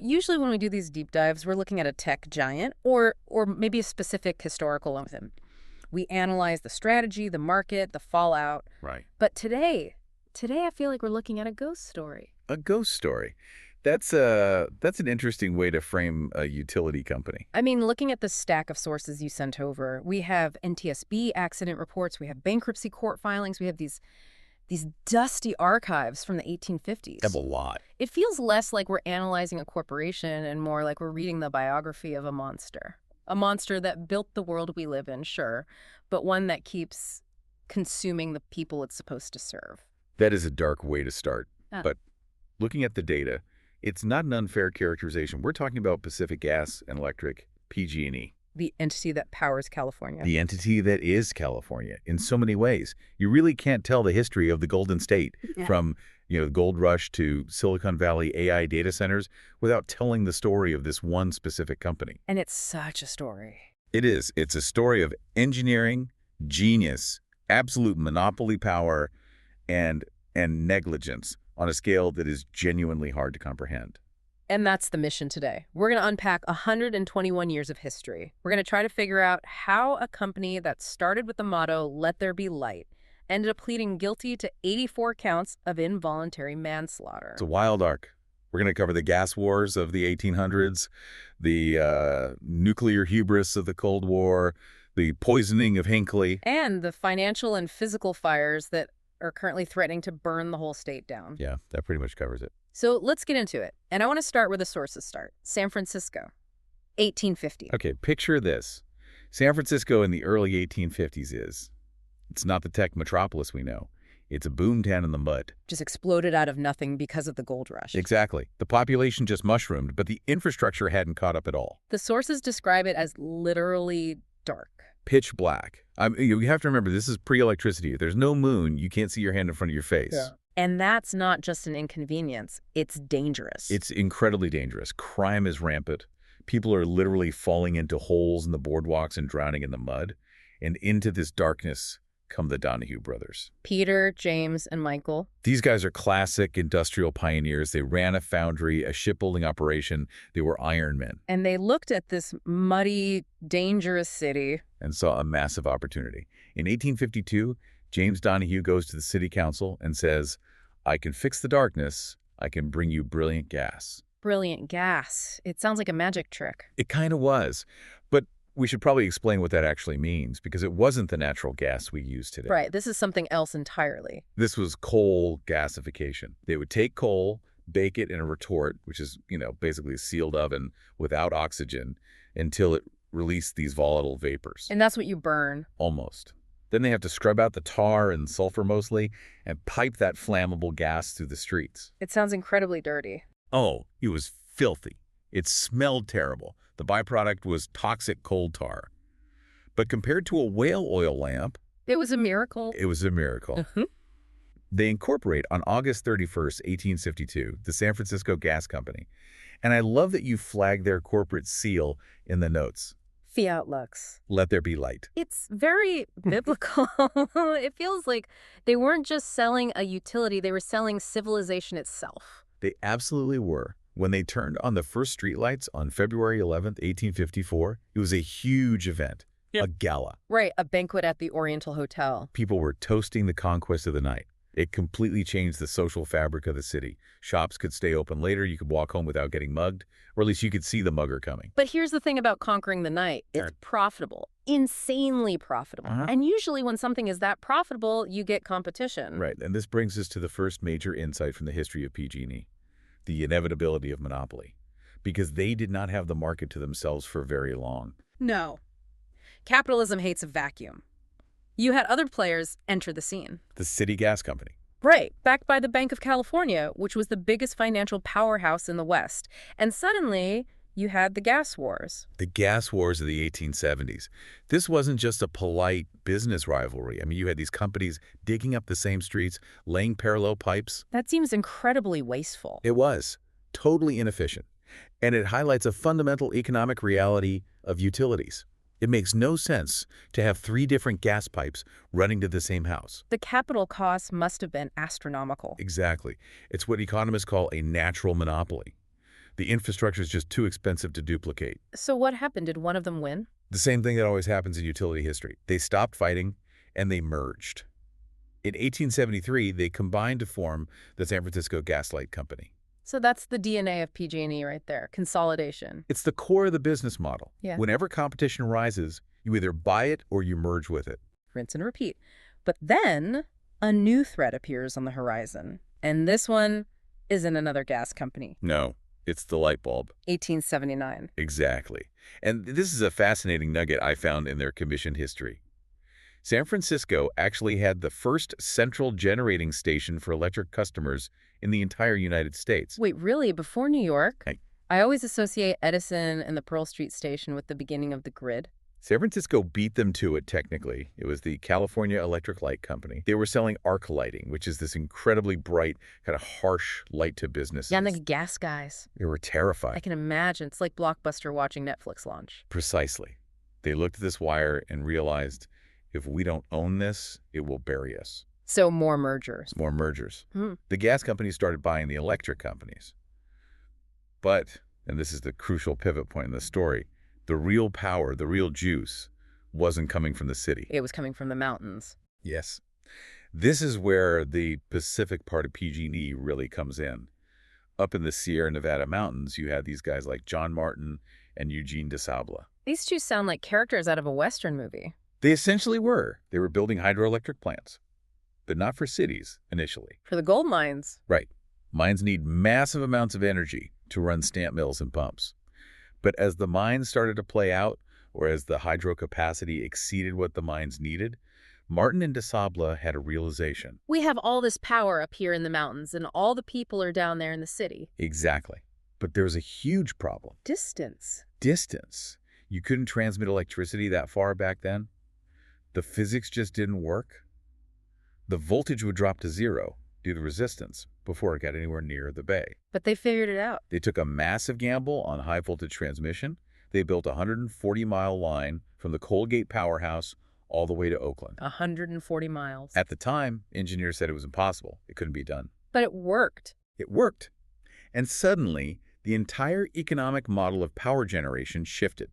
Usually when we do these deep dives, we're looking at a tech giant or maybe a specific historical event. We analyze the strategy, the market, the fallout. Right. But today I feel like we're looking at a ghost story. A ghost story. That's an interesting way to frame a utility company. I mean, looking at the stack of sources you sent over, we have NTSB accident reports, we have bankruptcy court filings, we have these dusty archives from the 1850s. Have a lot. It feels less like we're analyzing a corporation and more like we're reading the biography of a monster. A monster that built the world we live in, sure, but one that keeps consuming the people it's supposed to serve. That is a dark way to start. Ah. But looking at the data, it's not an unfair characterization. We're talking about Pacific Gas and Electric, PG&E. The entity that powers California. The entity that is California in so many ways. You really can't tell the history of the Golden State from, the gold rush to Silicon Valley AI data centers without telling the story of this one specific company. And it's such a story. It is. It's a story of engineering, genius, absolute monopoly power, and negligence on a scale that is genuinely hard to comprehend. And that's the mission today. We're going to unpack 121 years of history. We're going to try to figure out how a company that started with the motto, "Let there be light," ended up pleading guilty to 84 counts of involuntary manslaughter. It's a wild arc. We're going to cover the gas wars of the 1800s, the nuclear hubris of the Cold War, the poisoning of Hinkley. And the financial and physical fires that are currently threatening to burn the whole state down. Yeah, that pretty much covers it. So let's get into it. And I want to start where the sources start. San Francisco, 1850. Okay, picture this. San Francisco in the early 1850s it's not the tech metropolis we know. It's a boomtown in the mud. Just exploded out of nothing because of the gold rush. Exactly. The population just mushroomed, but the infrastructure hadn't caught up at all. The sources describe it as literally dark. Pitch black. You have to remember, this is pre-electricity. There's no moon. You can't see your hand in front of your face. Yeah. And that's not just an inconvenience. It's dangerous. It's incredibly dangerous. Crime is rampant. People are literally falling into holes in the boardwalks and drowning in the mud. And into this darkness come the Donahue brothers. Peter, James, and Michael. These guys are classic industrial pioneers. They ran a foundry, a shipbuilding operation. They were iron men. And they looked at this muddy, dangerous city and saw a massive opportunity. In 1852, James Donahue goes to the city council and says, "I can fix the darkness. I can bring you brilliant gas." Brilliant gas. It sounds like a magic trick. It kind of was. But we should probably explain what that actually means, because it wasn't the natural gas we use today. Right. This is something else entirely. This was coal gasification. They would take coal, bake it in a retort, which is, basically a sealed oven without oxygen, until it released these volatile vapors. And that's what you burn. Almost. Then they have to scrub out the tar and sulfur mostly and pipe that flammable gas through the streets. It sounds incredibly dirty. Oh, it was filthy. It smelled terrible. The byproduct was toxic coal tar. But compared to a whale oil lamp, it was a miracle. It was a miracle. They incorporate on August 31st, 1852, the San Francisco Gas Company. And I love that you flagged their corporate seal in the notes. Fiat Lux. Let there be light. It's very biblical. It feels like they weren't just selling a utility, they were selling civilization itself. They absolutely were. When they turned on the first streetlights on February 11th, 1854, it was a huge event, a gala. Right, a banquet at the Oriental Hotel. People were toasting the conquest of the night. It completely changed the social fabric of the city. Shops could stay open later, you could walk home without getting mugged, or at least you could see the mugger coming. But here's the thing about conquering the night. It's profitable, insanely profitable. And usually when something is that profitable, you get competition. Right, and this brings us to the first major insight from the history of PG&E, the inevitability of monopoly, because they did not have the market to themselves for very long. No. Capitalism hates a vacuum. You had other players enter the scene. The City Gas Company. Right, backed by the Bank of California, which was the biggest financial powerhouse in the West. And suddenly, you had the gas wars. The gas wars of the 1870s. This wasn't just a polite business rivalry. I mean, you had these companies digging up the same streets, laying parallel pipes. That seems incredibly wasteful. It was. Totally inefficient. And it highlights a fundamental economic reality of utilities. It makes no sense to have 3 different gas pipes running to the same house. The capital costs must have been astronomical. Exactly. It's what economists call a natural monopoly. The infrastructure is just too expensive to duplicate. So what happened? Did one of them win? The same thing that always happens in utility history. They stopped fighting, and they merged. In 1873, they combined to form the San Francisco Gas Light Company. So that's the DNA of PG&E right there, consolidation. It's the core of the business model. Yeah. Whenever competition rises, you either buy it or you merge with it. Rinse and repeat. But then a new threat appears on the horizon. And this one isn't another gas company. No, it's the light bulb. 1879. Exactly. And this is a fascinating nugget I found in their commission history. San Francisco actually had the first central generating station for electric customers in the entire United States. Wait, really? Before New York? Hey. I always associate Edison and the Pearl Street station with the beginning of the grid. San Francisco beat them to it technically. It was the California Electric Light Company. They were selling arc lighting, which is this incredibly bright, kind of harsh light to businesses. Yeah, and the gas guys. They were terrified. I can imagine. It's like Blockbuster watching Netflix launch. Precisely. They looked at this wire and realized, if we don't own this, it will bury us. So more mergers. More mergers. The gas companies started buying the electric companies. But, and this is the crucial pivot point in the story, the real power, the real juice, wasn't coming from the city. It was coming from the mountains. Yes. This is where the Pacific part of PG&E really comes in. Up in the Sierra Nevada mountains, you had these guys like John Martin and Eugene DeSabla. These two sound like characters out of a Western movie. They essentially were. They were building hydroelectric plants, but not for cities initially. For the gold mines. Right. Mines need massive amounts of energy to run stamp mills and pumps. But as the mines started to play out, or as the hydro capacity exceeded what the mines needed, Martin and DeSabla had a realization. We have all this power up here in the mountains, and all the people are down there in the city. Exactly. But there's a huge problem. Distance. Distance. You couldn't transmit electricity that far back then. The physics just didn't work. The voltage would drop to zero due to resistance before it got anywhere near the bay. But they figured it out. They took a massive gamble on high-voltage transmission. They built a 140-mile line from the Colgate powerhouse all the way to Oakland. 140 miles. At the time, engineers said it was impossible. It couldn't be done. But it worked. It worked. And suddenly, the entire economic model of power generation shifted.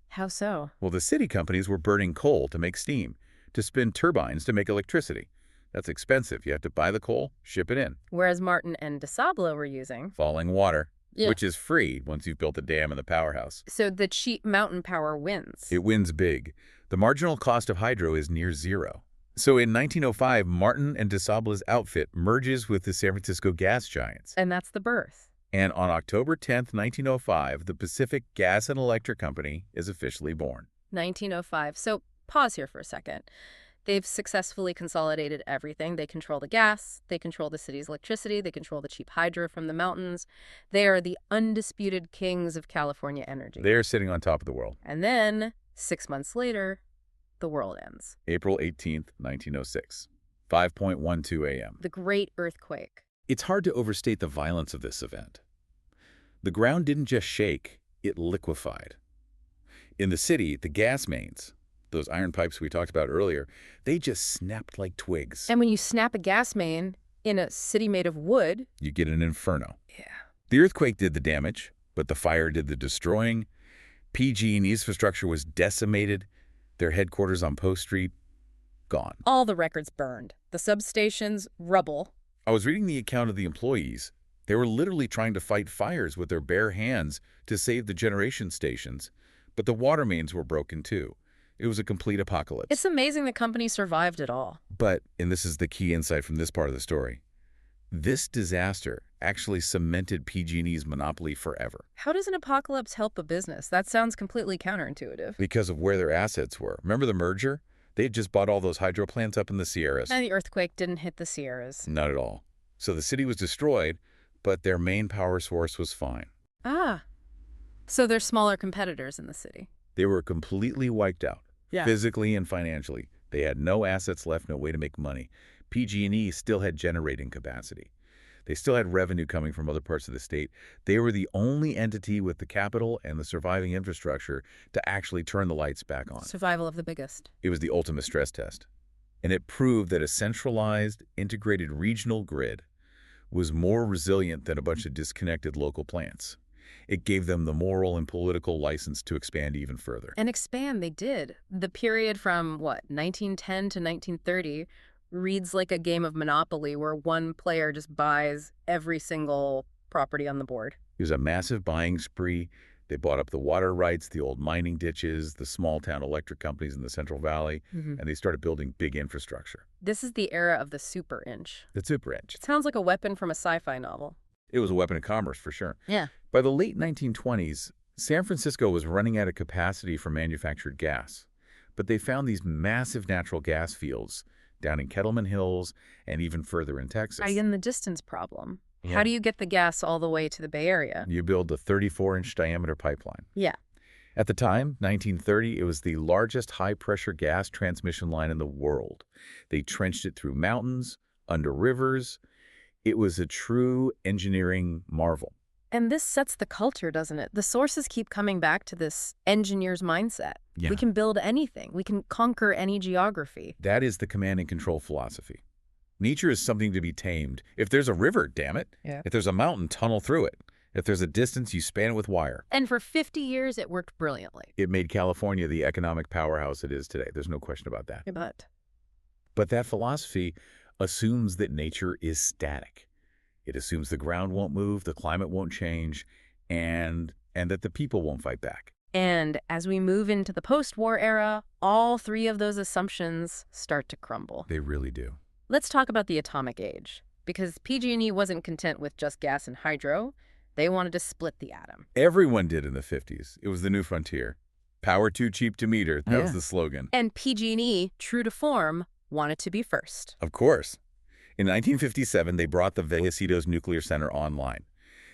How so? Well, the city companies were burning coal to make steam, to spin turbines to make electricity. That's expensive. You have to buy the coal, ship it in. Whereas Martin and DeSabla were using falling water, Yeah. which is free once you've built a dam and the powerhouse. So the cheap mountain power wins. It wins big. The marginal cost of hydro is near zero. So in 1905, Martin and DeSabla's outfit merges with the San Francisco gas giants. And that's the birth. And on October 10th, 1905, the Pacific Gas and Electric Company is officially born. 1905. So pause here for a second. They've successfully consolidated everything. They control the gas, they control the city's electricity, they control the cheap hydro from the mountains. They are the undisputed kings of California energy. They're sitting on top of the world. And then, 6 months later, the world ends. April 18th, 1906, 5:12 a.m. The Great Earthquake. It's hard to overstate the violence of this event. The ground didn't just shake, it liquefied. In the city, the gas mains, those iron pipes we talked about earlier, they just snapped like twigs. And when you snap a gas main in a city made of wood, You get an inferno. yeah. The earthquake did the damage, but the fire did the destroying. PG&E's infrastructure was decimated. Their headquarters on Post Street, gone. All the records burned. The substations, rubble. I was reading the account of the employees. They were literally trying to fight fires with their bare hands to save the generation stations, but the water mains were broken too. It was a complete apocalypse. It's amazing the company survived it all. But, and this is the key insight from this part of the story, this disaster actually cemented PG&E's monopoly forever. How does an apocalypse help a business? That sounds completely counterintuitive. Because of where their assets were. Remember the merger? They had just bought all those hydro plants up in the Sierras. And the earthquake didn't hit the Sierras. Not at all. So the city was destroyed, but their main power source was fine. Ah. So there's smaller competitors in the city. They were completely wiped out, Yeah. physically and financially. They had no assets left, no way to make money. PG&E still had generating capacity. They still had revenue coming from other parts of the state. They were the only entity with the capital and the surviving infrastructure to actually turn the lights back on. Survival of the biggest. It was the ultimate stress test. And it proved that a centralized, integrated regional grid was more resilient than a bunch of disconnected local plants. It gave them the moral and political license to expand even further. And expand they did. The period from, 1910 to 1930 reads like a game of Monopoly where one player just buys every single property on the board. It was a massive buying spree. They bought up the water rights, the old mining ditches, the small-town electric companies in the Central Valley, and they started building big infrastructure. This is the era of the super inch. The super inch. It sounds like a weapon from a sci-fi novel. It was a weapon of commerce, for sure. Yeah. By the late 1920s, San Francisco was running out of capacity for manufactured gas. But they found these massive natural gas fields down in Kettleman Hills and even further in Texas. Again, the distance problem. Yeah. How do you get the gas all the way to the Bay Area? You build a 34-inch diameter pipeline. Yeah. At the time, 1930, it was the largest high-pressure gas transmission line in the world. They trenched it through mountains, under rivers. It was a true engineering marvel. And this sets the culture, doesn't it? The sources keep coming back to this engineer's mindset. Yeah. We can build anything. We can conquer any geography. That is the command and control philosophy. Nature is something to be tamed. If there's a river, damn it. Yeah. If there's a mountain, tunnel through it. If there's a distance, you span it with wire. And for 50 years, it worked brilliantly. It made California the economic powerhouse it is today. There's no question about that. But that philosophy assumes that nature is static. It assumes the ground won't move, the climate won't change, and that the people won't fight back. And as we move into the post-war era, all three of those assumptions start to crumble. They really do. Let's talk about the atomic age, because PG&E wasn't content with just gas and hydro. They wanted to split the atom. Everyone did in the 50s. It was the new frontier. Power too cheap to meter. That was the slogan. And PG&E, true to form, wanted to be first. Of course. In 1957, they brought the Vallecitos Nuclear Center online.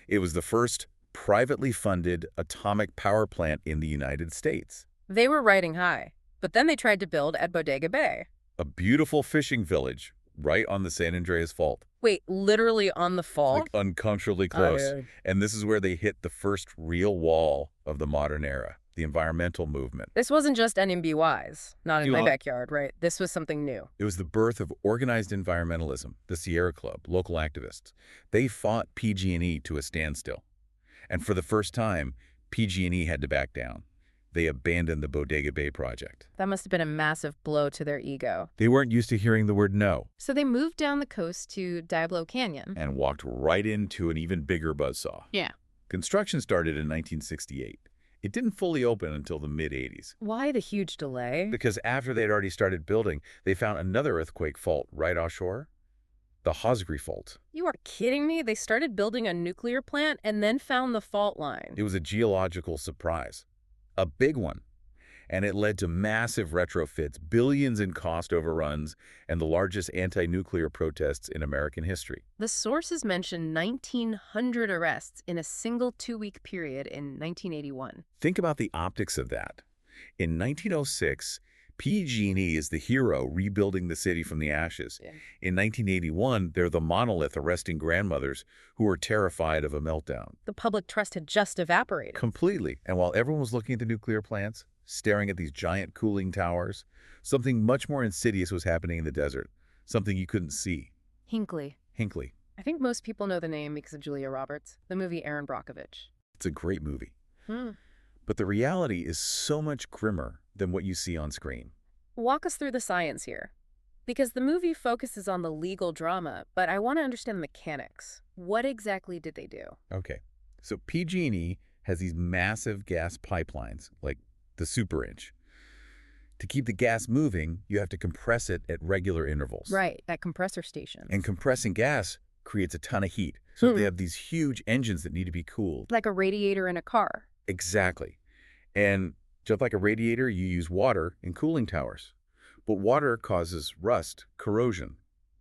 It was the first privately funded atomic power plant in the United States. They were riding high, but then they tried to build at Bodega Bay. A beautiful fishing village right on the San Andreas Fault. Wait, literally on the fault? Like uncomfortably close. Oh, yeah. And this is where they hit the first real wall of the modern era, the environmental movement. This wasn't just NMBYs, not in my know- backyard, right? This was something new. It was the birth of organized environmentalism, the Sierra Club, local activists. They fought PG&E to a standstill. And for the first time, PG&E had to back down. They abandoned the Bodega Bay project. That must have been a massive blow to their ego. They weren't used to hearing the word no So they moved down the coast to Diablo Canyon. and walked right into an even bigger buzzsaw. Yeah. Construction started in 1968. It didn't fully open until the mid-'80s. Why the huge delay? Because after they'd already started building, they found another earthquake fault right offshore, the Hosgri Fault. You are kidding me? They started building a nuclear plant and then found the fault line. It was a geological surprise, a big one, and it led to massive retrofits, billions in cost overruns, and the largest anti-nuclear protests in American history. The sources mention 1,900 arrests in a single 2-week period in 1981. Think about the optics of that. In 1906, PG&E is the hero rebuilding the city from the ashes. Yeah. In 1981, they're the monolith arresting grandmothers who were terrified of a meltdown. The public trust had just evaporated. Completely. And while everyone was looking at the nuclear plants, staring at these giant cooling towers, something much more insidious was happening in the desert, something you couldn't see. Hinkley. Hinkley. I think most people know the name because of Julia Roberts, the movie Erin Brockovich. It's a great movie. But the reality is so much grimmer than what you see on screen. Walk us through the science here. Because the movie focuses on the legal drama, but I want to understand the mechanics. What exactly did they do? Okay, so PG&E has these massive gas pipelines, like the super inch. To keep the gas moving, you have to compress it at regular intervals. Right, at compressor stations. And compressing gas creates a ton of heat. So they have these huge engines that need to be cooled. Like a radiator in a car. Exactly. And just like a radiator, you use water in cooling towers. But water causes rust, corrosion.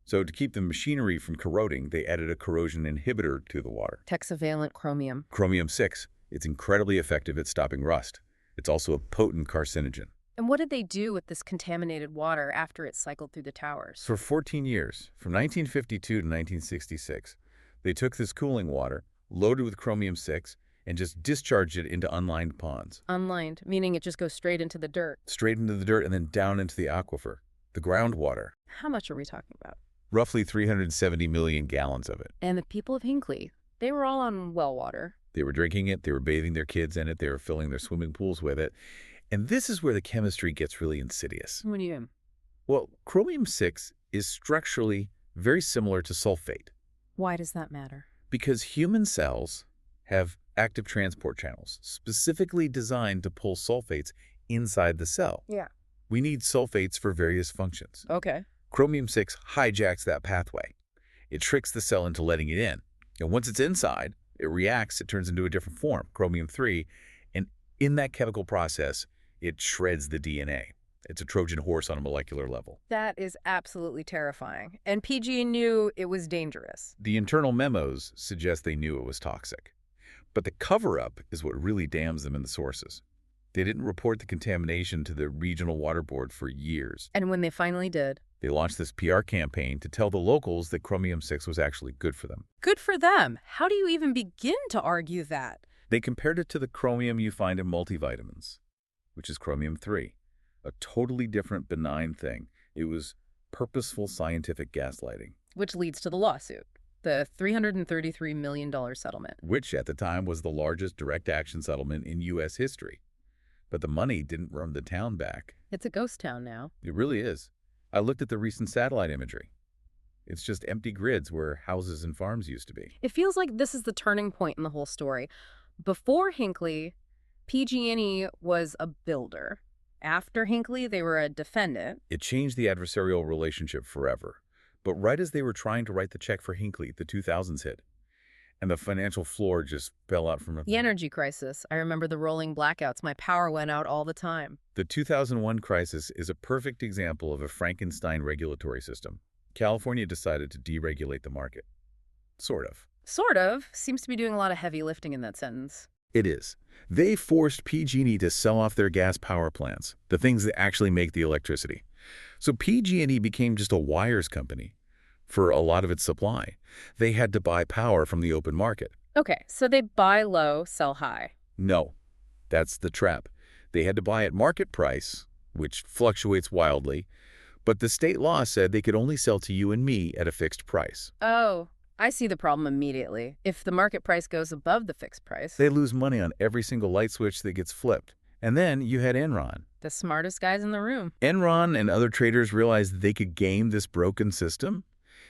So to keep the machinery from corroding, they added a corrosion inhibitor to the water. Hexavalent chromium. Chromium 6. It's incredibly effective at stopping rust. It's also a potent carcinogen. And what did they do with this contaminated water after it cycled through the towers? For 14 years, from 1952 to 1966, they took this cooling water, loaded with chromium 6, and just discharged it into unlined ponds. Unlined, meaning it just goes straight into the dirt. Straight into the dirt and then down into the aquifer, the groundwater. How much are we talking about? Roughly 370 million gallons of it. And the people of Hinkley, they were all on well water. They were drinking it, they were bathing their kids in it, they were filling their swimming pools with it. And this is where the chemistry gets really insidious. What do you mean? Well, chromium-6 is structurally very similar to sulfate Why does that matter? because human cells have active transport channels specifically designed to pull sulfates inside the cell. Yeah. We need sulfates for various functions. Okay. Chromium-6 hijacks that pathway. It tricks the cell into letting it in. And once it's inside, it reacts, it turns into a different form, chromium-3, and in that chemical process, it shreds the DNA. It's a Trojan horse on a molecular level. That is absolutely terrifying. And PG knew it was dangerous. The internal memos suggest they knew it was toxic. But the cover-up is what really damns them in the sources. They didn't report the contamination to the regional water board for years. And when they finally did, They launched this PR campaign to tell the locals that chromium-6 was actually good for them. good for them. How do you even begin to argue that? They compared it to the chromium you find in multivitamins, which is chromium-3, a totally different benign thing. It was purposeful scientific gaslighting, Which leads to the lawsuit, the $333 million settlement. which at the time was the largest direct action settlement in U.S. history. But the money didn't run the town back. It's a ghost town now. It really is. I looked at the recent satellite imagery. It's just empty grids where houses and farms used to be. It feels like this is the turning point in the whole story. Before Hinkley, PG&E was a builder. After Hinkley, they were a defendant. It changed the adversarial relationship forever. But right as they were trying to write the check for Hinkley, the 2000s hit. And the financial floor just fell out from The energy crisis. I remember the rolling blackouts. My power went out all the time. The 2001 crisis is a perfect example of a Frankenstein regulatory system. California decided to deregulate the market. Sort of. Sort of. Seems to be doing a lot of heavy lifting in that sentence. It is. They forced PG&E to sell off their gas power plants, the things that actually make the electricity. So PG&E became just a wires company for a lot of its supply. They had to buy power from the open market. Okay, so they buy low, sell high. No, that's the trap. They had to buy at market price, which fluctuates wildly, but the state law said they could only sell to you and me at a fixed price. Oh, I see the problem immediately. If the market price goes above the fixed price, They lose money on every single light switch that gets flipped. And then you had Enron. the smartest guys in the room. Enron and other traders realized they could game this broken system.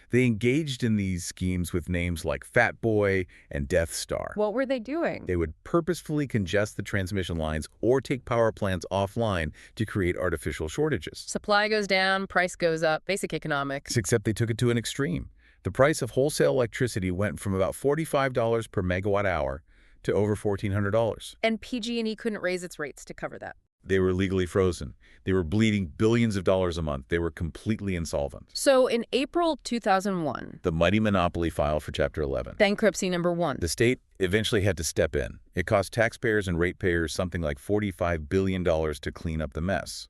They engaged in these schemes with names like Fat Boy and Death Star. What were they doing? They would purposefully congest the transmission lines or take power plants offline to create artificial shortages. Supply goes down, price goes up, basic economics. Except they took it to an extreme. The price of wholesale electricity went from about $45 per megawatt hour to over $1,400. And PG&E couldn't raise its rates to cover that. They were legally frozen. They were bleeding billions of dollars a month. They were completely insolvent. So in April 2001, The mighty monopoly filed for Chapter 11. bankruptcy number 1. The state eventually had to step in. It cost taxpayers and ratepayers something like $45 billion to clean up the mess.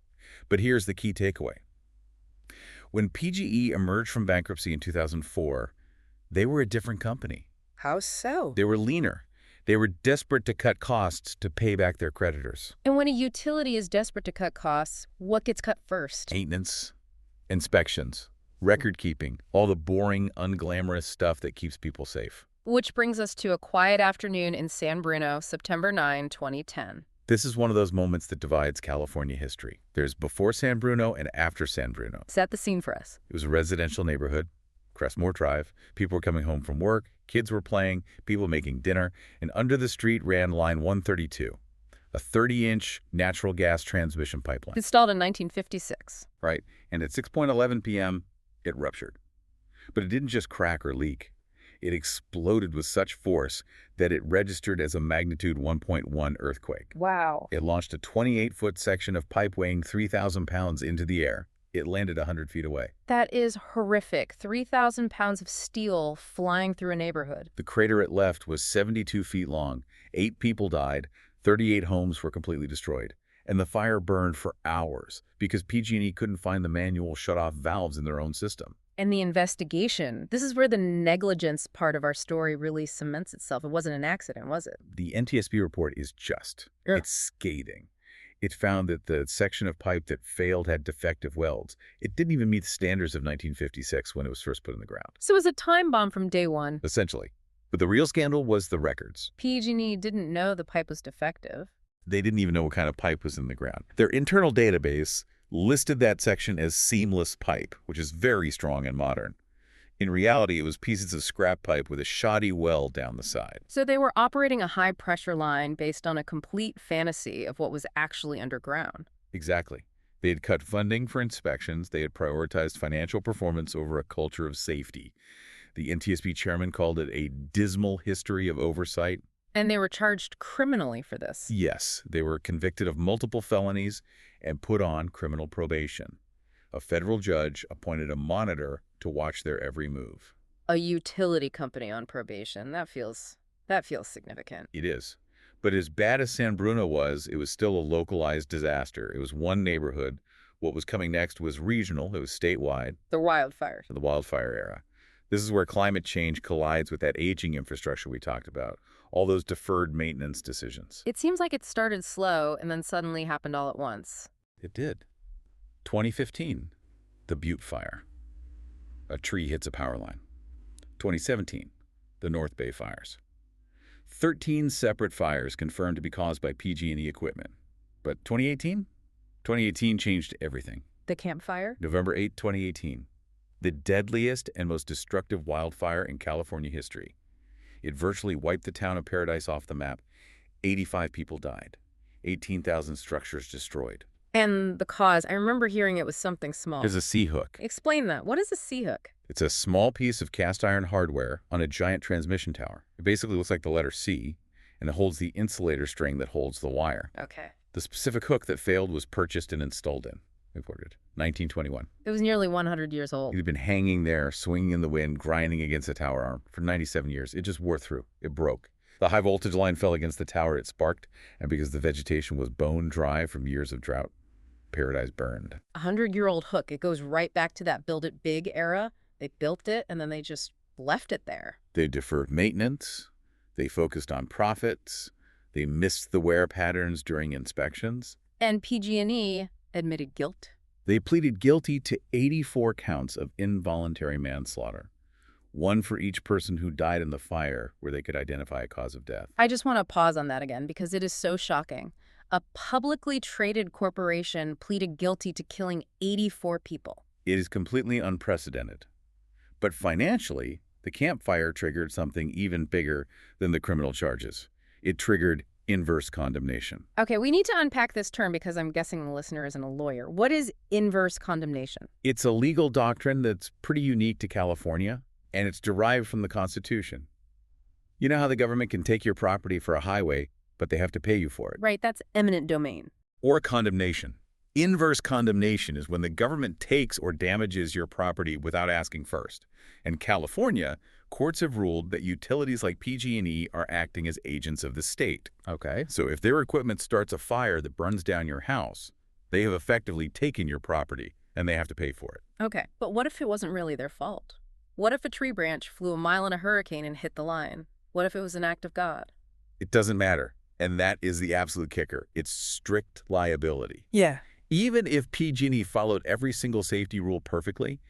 But here's the key takeaway. When PG&E emerged from bankruptcy in 2004, they were a different company. How so? They were leaner. They were desperate to cut costs to pay back their creditors. And when a utility is desperate to cut costs, what gets cut first? Maintenance, inspections, record keeping, all the boring, unglamorous stuff that keeps people safe. Which brings us to a quiet afternoon in San Bruno, September 9, 2010. This is one of those moments that divides California history. There's before San Bruno and after San Bruno. Set the scene for us. It was a residential neighborhood, Crestmore Drive. People were coming home from work, kids were playing, people making dinner, and under the street ran line 132, a 30-inch natural gas transmission pipeline. Installed in 1956. Right, and at 6:11 p.m., it ruptured. But it didn't just crack or leak. It exploded with such force that it registered as a magnitude 1.1 earthquake. Wow. It launched a 28-foot section of pipe weighing 3,000 pounds into the air. It landed 100 feet away. That is horrific. 3,000 pounds of steel flying through a neighborhood. The crater it left was 72 feet long. 8 people died. 38 homes were completely destroyed. And the fire burned for hours because PG&E couldn't find the manual shut-off valves in their own system. And the investigation. This is where the negligence part of our story really cements itself. It wasn't an accident, was it? The NTSB report is just. Yeah. It's scathing. It found that the section of pipe that failed had defective welds. It didn't even meet the standards of 1956 when it was first put in the ground. So it was a time bomb from day one. Essentially. But the real scandal was the records. PG&E didn't know the pipe was defective. They didn't even know what kind of pipe was in the ground. Their internal database listed that section as seamless pipe, which is very strong and modern. In reality, it was pieces of scrap pipe with a shoddy well down the side. So they were operating a high-pressure line based on a complete fantasy of what was actually underground. Exactly. They had cut funding for inspections. They had prioritized financial performance over a culture of safety. The NTSB chairman called it a dismal history of oversight. And they were charged criminally for this. Yes, they were convicted of multiple felonies and put on criminal probation. A federal judge appointed a monitor to watch their every move. A utility company on probation. That feels significant. It is. But as bad as San Bruno was, it was still a localized disaster. It was one neighborhood. What was coming next was regional. It was statewide. The wildfires. The wildfire era. This is where climate change collides with that aging infrastructure we talked about. All those deferred maintenance decisions. It seems like it started slow and then suddenly happened all at once. It did. 2015, the Butte Fire. A tree hits a power line. 2017, the North Bay fires. 13 separate fires confirmed to be caused by PG&E equipment. But 2018? 2018 changed everything. The campfire? November 8, 2018. The deadliest and most destructive wildfire in California history. It virtually wiped the town of Paradise off the map. 85 people died. 18,000 structures destroyed. And the cause, I remember hearing it was something small. There's a C-hook. Explain that. What is a C-hook? It's a small piece of cast iron hardware on a giant transmission tower. It basically looks like the letter C, and it holds the insulator string that holds the wire. Okay. The specific hook that failed was purchased and installed in, reported, 1921. It was nearly 100 years old. It had been hanging there, swinging in the wind, grinding against the tower arm for 97 years. It just wore through. It broke. The high voltage line fell against the tower. It sparked, and because the vegetation was bone dry from years of drought, Paradise burned. 100-year-old hook. It goes right back to that build it big era. They built it, and then they just left it there. They deferred maintenance. They focused on profits. They missed the wear patterns during inspections. And PG&E admitted guilt. They pleaded guilty to 84 counts of involuntary manslaughter, one for each person who died in the fire where they could identify a cause of death. I just want to pause on that again because it is so shocking. A publicly traded corporation pleaded guilty to killing 84 people. It is completely unprecedented. But financially, the campfire triggered something even bigger than the criminal charges. It triggered inverse condemnation. Okay, we need to unpack this term because I'm guessing the listener isn't a lawyer. What is inverse condemnation? It's a legal doctrine that's pretty unique to California, and it's derived from the Constitution. You know how the government can take your property for a highway, but they have to pay you for it? Right, that's eminent domain. Or condemnation. Inverse condemnation is when the government takes or damages your property without asking first. In California, courts have ruled that utilities like PG&E are acting as agents of the state. Okay. So if their equipment starts a fire that burns down your house, they have effectively taken your property, and they have to pay for it. Okay, but what if it wasn't really their fault? What if a tree branch flew a mile in a hurricane and hit the line? What if it was an act of God? It doesn't matter, and that is the absolute kicker. It's strict liability. Yeah. Even if PG&E followed every single safety rule perfectly,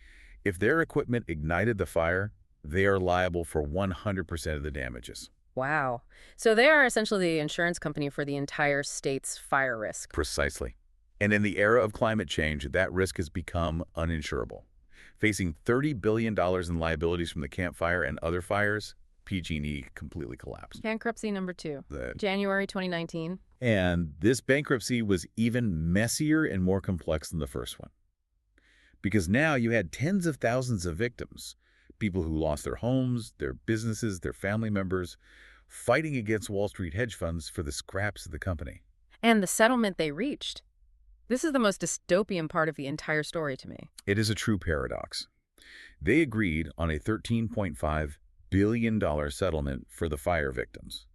if their equipment ignited the fire, they are liable for 100% of the damages. Wow. So they are essentially the insurance company for the entire state's fire risk. Precisely. And in the era of climate change, that risk has become uninsurable. Facing $30 billion in liabilities from the campfire and other fires, PG&E completely collapsed. Bankruptcy number 2, January 2019. And this bankruptcy was even messier and more complex than the first one. Because now you had tens of thousands of victims, people who lost their homes, their businesses, their family members, fighting against Wall Street hedge funds for the scraps of the company. And the settlement they reached. This is the most dystopian part of the entire story to me. It is a true paradox. They agreed on a $13.5 billion settlement for the fire victims.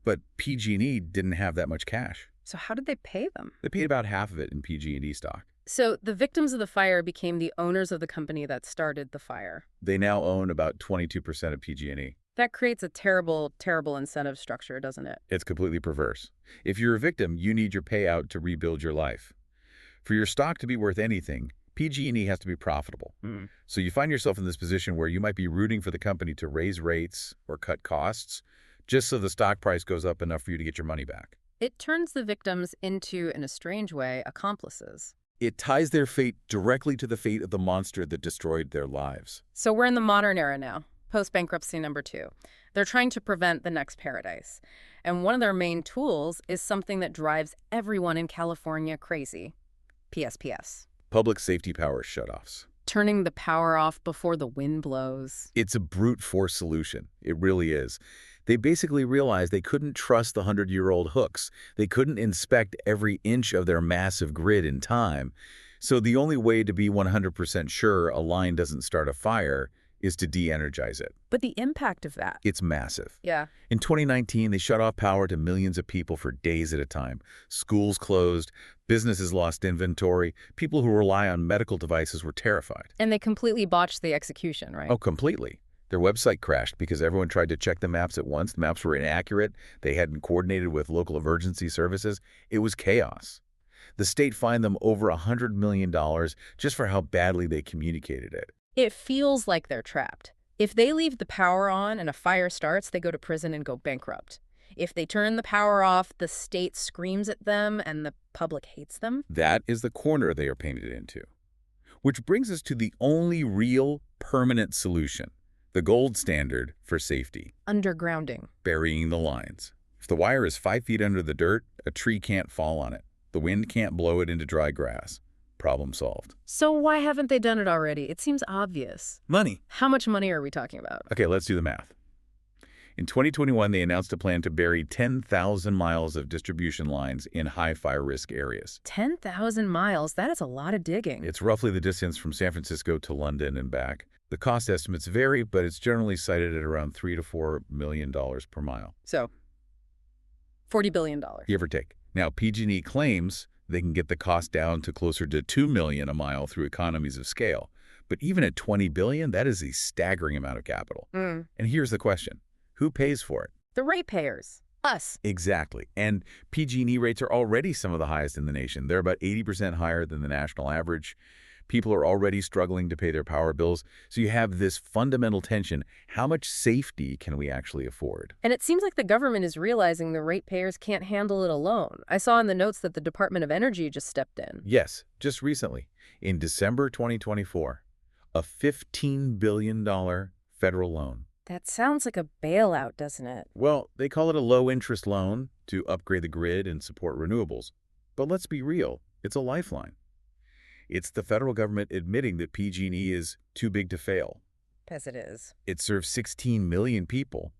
But PG&E didn't have that much cash. So how did they pay them? They paid about half of it in PG&E stock. So the victims of the fire became the owners of the company that started the fire. They now own about 22% of PG&E. That creates a terrible, terrible incentive structure, doesn't it? It's completely perverse. If you're a victim, you need your payout to rebuild your life. For your stock to be worth anything, PG&E has to be profitable. So you find yourself in this position where you might be rooting for the company to raise rates or cut costs just so the stock price goes up enough for you to get your money back. It turns the victims into, in a strange way, accomplices. It ties their fate directly to the fate of the monster that destroyed their lives. So we're in the modern era now, post-bankruptcy number 2. They're trying to prevent the next paradise. And one of their main tools is something that drives everyone in California crazy. PSPS. Public safety power shutoffs. Turning the power off before the wind blows. It's a brute force solution. It really is. They basically realized they couldn't trust the 100-year-old hooks. They couldn't inspect every inch of their massive grid in time. So the only way to be 100% sure a line doesn't start a fire is to de-energize it. But the impact of that. It's massive. Yeah. In 2019, they shut off power to millions of people for days at a time. Schools closed, businesses lost inventory, people who rely on medical devices were terrified. And they completely botched the execution, right? Oh, completely. Their website crashed because everyone tried to check the maps at once. The maps were inaccurate. They hadn't coordinated with local emergency services. It was chaos. The state fined them over $100 million just for how badly they communicated it. It feels like they're trapped. If they leave the power on and a fire starts, they go to prison and go bankrupt. If they turn the power off, the state screams at them and the public hates them. That is the corner they are painted into. Which brings us to the only real permanent solution, the gold standard for safety. Undergrounding. Burying the lines. If the wire is 5 feet under the dirt, a tree can't fall on it. The wind can't blow it into dry grass. Problem solved. So why haven't they done it already? It seems obvious. Money. How much money are we talking about? Okay, let's do the math. In 2021, they announced a plan to bury 10,000 miles of distribution lines in high fire risk areas. 10,000 miles? That is a lot of digging. It's roughly the distance from San Francisco to London and back. The cost estimates vary, but it's generally cited at around $3 to $4 million per mile. So, $40 billion. Give or take. Now, PG&E claims they can get the cost down to closer to $2 million a mile through economies of scale. But even at $20 billion, that is a staggering amount of capital. And here's the question. Who pays for it? The ratepayers. Us. Exactly. And PG&E rates are already some of the highest in the nation. They're about 80% higher than the national average. People are already struggling to pay their power bills. So you have this fundamental tension. How much safety can we actually afford? And it seems like the government is realizing the ratepayers can't handle it alone. I saw in the notes that the Department of Energy just stepped in. Yes, just recently. In December 2024, a $15 billion federal loan. That sounds like a bailout, doesn't it? Well, they call it a low-interest loan to upgrade the grid and support renewables. But let's be real, it's a lifeline. It's the federal government admitting that PG&E is too big to fail. As it is. It serves 16 million people.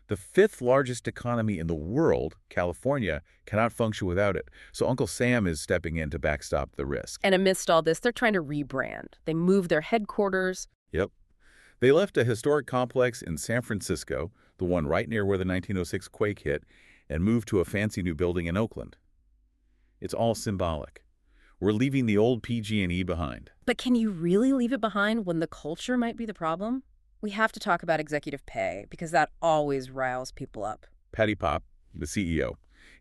The 5th largest economy in the world, California, cannot function without it. So Uncle Sam is stepping in to backstop the risk. And amidst all this, they're trying to rebrand. They moved their headquarters. Yep. They left a historic complex in San Francisco, the one right near where the 1906 quake hit, and moved to a fancy new building in Oakland. It's all symbolic. We're leaving the old PG&E behind. But can you really leave it behind when the culture might be the problem? We have to talk about executive pay because that always riles people up. Patty Pop, the CEO,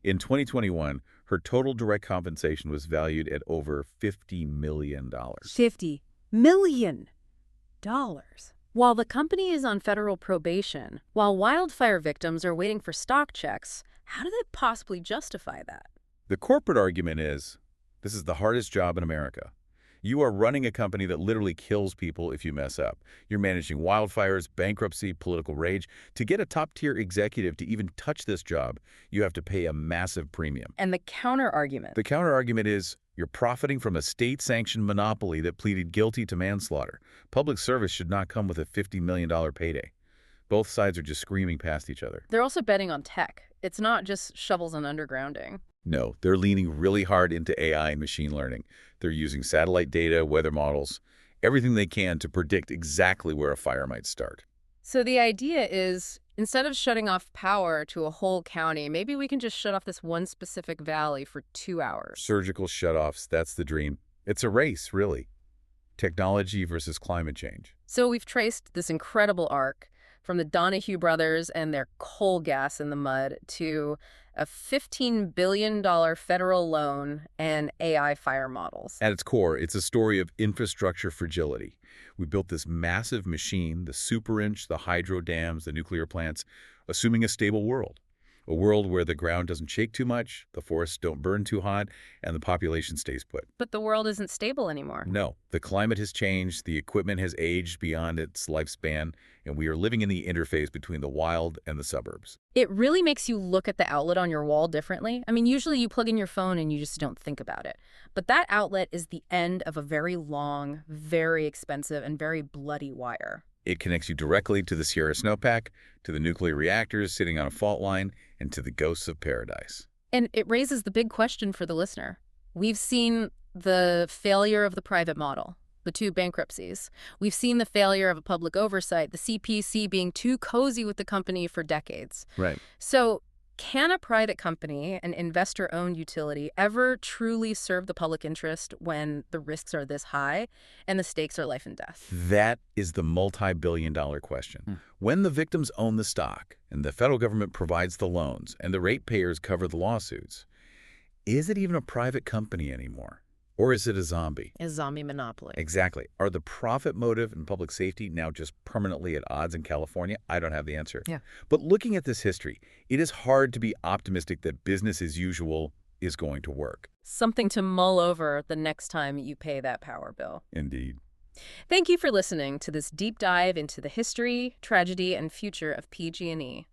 in 2021, her total direct compensation was valued at over $50 million. $50 million. While the company is on federal probation, while wildfire victims are waiting for stock checks, how do they possibly justify that? The corporate argument is, this is the hardest job in America. You are running a company that literally kills people if you mess up. You're managing wildfires, bankruptcy, political rage. To get a top-tier executive to even touch this job, you have to pay a massive premium. And the counter-argument? The counter-argument is you're profiting from a state-sanctioned monopoly that pleaded guilty to manslaughter. Public service should not come with a $50 million payday. Both sides are just screaming past each other. They're also betting on tech. It's not just shovels and undergrounding. No, they're leaning really hard into AI and machine learning. They're using satellite data, weather models, everything they can to predict exactly where a fire might start. So the idea is, instead of shutting off power to a whole county, maybe we can just shut off this one specific valley for 2 hours. Surgical shutoffs, that's the dream. It's a race, really. Technology versus climate change. So we've traced this incredible arc from the Donahue brothers and their coal gas in the mud to a $15 billion federal loan, and AI fire models. At its core, it's a story of infrastructure fragility. We built this massive machine, the super-inch, the hydro dams, the nuclear plants, assuming a stable world. A world where the ground doesn't shake too much, the forests don't burn too hot, and the population stays put. But the world isn't stable anymore. No, the climate has changed, the equipment has aged beyond its lifespan, and we are living in the interface between the wild and the suburbs. It really makes you look at the outlet on your wall differently. I mean, usually you plug in your phone and you just don't think about it. But that outlet is the end of a very long, very expensive, and very bloody wire. It connects you directly to the Sierra snowpack, to the nuclear reactors sitting on a fault line, and to the ghosts of paradise. And it raises the big question for the listener. We've seen the failure of the private model, the two bankruptcies. We've seen the failure of a public oversight, the CPC being too cozy with the company for decades. Right. So can a private company, an investor-owned utility, ever truly serve the public interest when the risks are this high and the stakes are life and death? That is the multi-billion-dollar question. When the victims own the stock and the federal government provides the loans and the ratepayers cover the lawsuits, is it even a private company anymore? Or is it a zombie? A zombie monopoly. Exactly. Are the profit motive and public safety now just permanently at odds in California? I don't have the answer. Yeah. But looking at this history, it is hard to be optimistic that business as usual is going to work. Something to mull over the next time you pay that power bill. Indeed. Thank you for listening to this deep dive into the history, tragedy, and future of PG&E.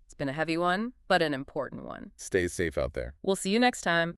It's been a heavy one, but an important one. Stay safe out there. We'll see you next time.